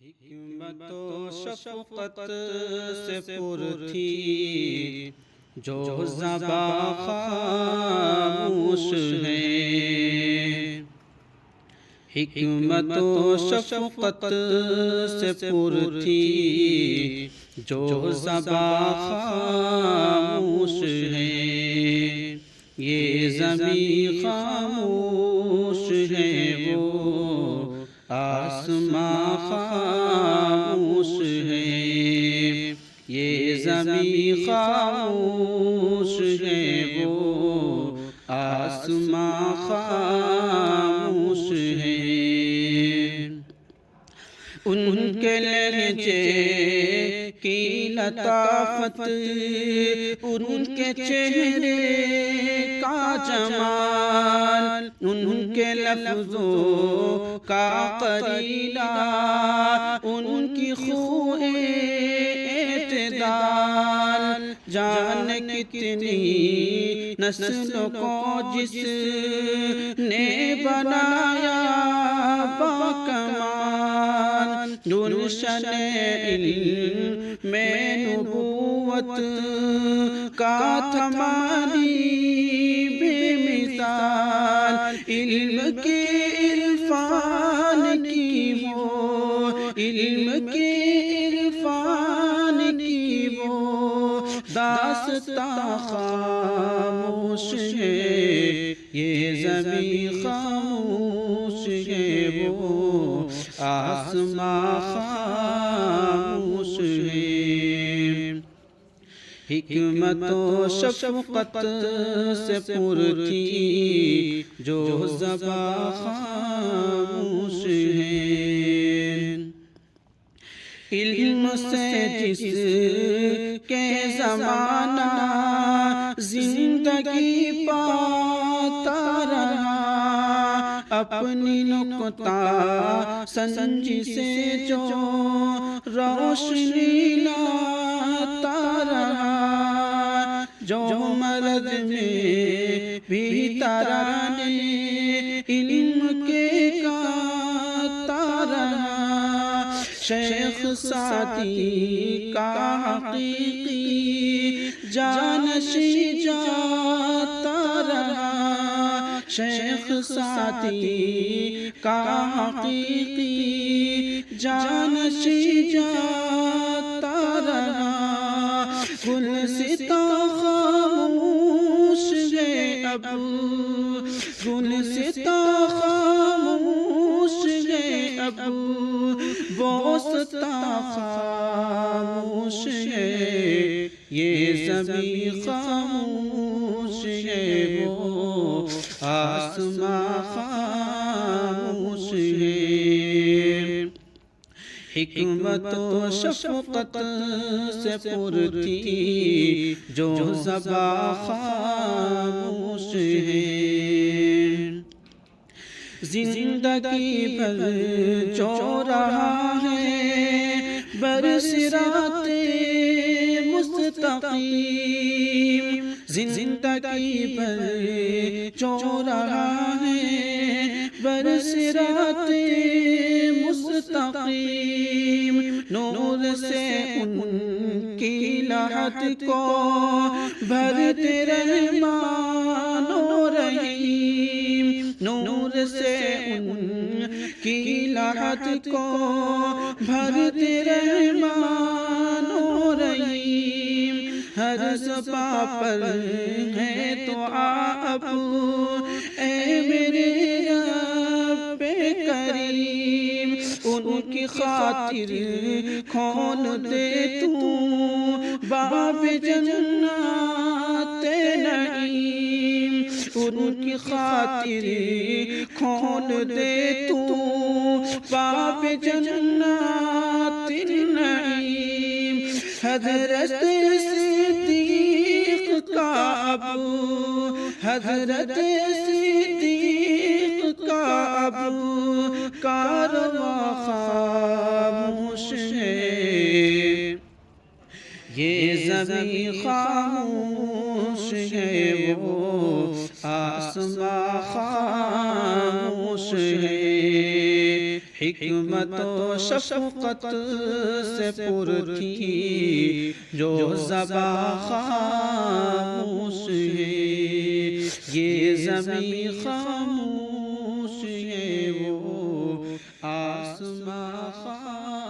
حکمت و شفقت سے پر تھی جو زباں خاموش ہے۔ حکمت و شفقت سے پر تھی جو زباں خاموش ہے۔ یہ زمین خاموش ہے، وہ آسمان خاموش ہے۔ یہ زمین خاموش ہے، وہ آسمان خاموش ہے۔ ان کے لہجے کی لطافت، ان کے چہرے کا جمال، ان کے لفظوں کا قریلا، ان کی خوئے اعتدال، جانے کتنی نسلوں کو جس نے بنایا باکمال، گلشن علم میں نبوت کا تمالی بے مثال، علم کے عرفان کی وہ، علم کے عرفان کی وہ داستاں خاموش ہے۔ یہ زمین خاموش ہے، وہ آسمان خاموش ہے۔ حکمت و شفقت سے پر تھی جو زباں خاموش ہے۔ علم سے جس کے زمانہ زندگی پاتا رہا، اپنی نکتہ سنجی سے جو روشنی لاتا رہا، جو مرض میں بھی ترانے علم کے گاتا رہا، شیخ سعدی کا حقیقی جانشین جاتا رہا، شیخ سعدی کا حقیقی جانشین جاتا رہا۔ گلستاں خاموش ہے اب، گلستاں خاموش ہے اب، بوستاں خاموش ہے۔ یہ زمین خاموش ہے، وہ آسمان خاموش ہے۔ حکمت و شفقت سے پر تھی جو زباں خاموش ہے۔ زندگی بھر جو رہا ہے برصراط مستقیم، زندگی بھر جو رہا ہے برصراط مستقیم، نور سے ان کی لہت کو بھرتے رحمان و رحیم، نور سے ان کی لہت کو بھرتے رحمان و رحیم، ہر زباں پر ہے دعا اب اے میرے رب کریم، ان کی خاطر کھول دے تو باب جنات نعیم، ان کی خاطر کھول دے تو باب جنات نعیم، حضرت صدیق کا اب، حضرت صدیق کا اب کارواں خاموش ہے۔ یہ زمین خاموش ہے، وہ آسمان خاموش ہے۔ حکمت و شفقت سے پر تھی جو زباں خاموش ہے، یہ زمین خاموش ہے وہ آسماں خاموش